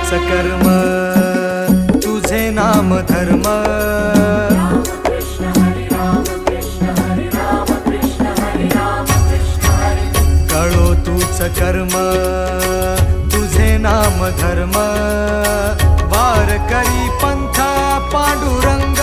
तूच कर्म तुझे नाम धर्म कळो तूच कर्म तुझे नाम धर्म वारकरी पंथा पांडुरंग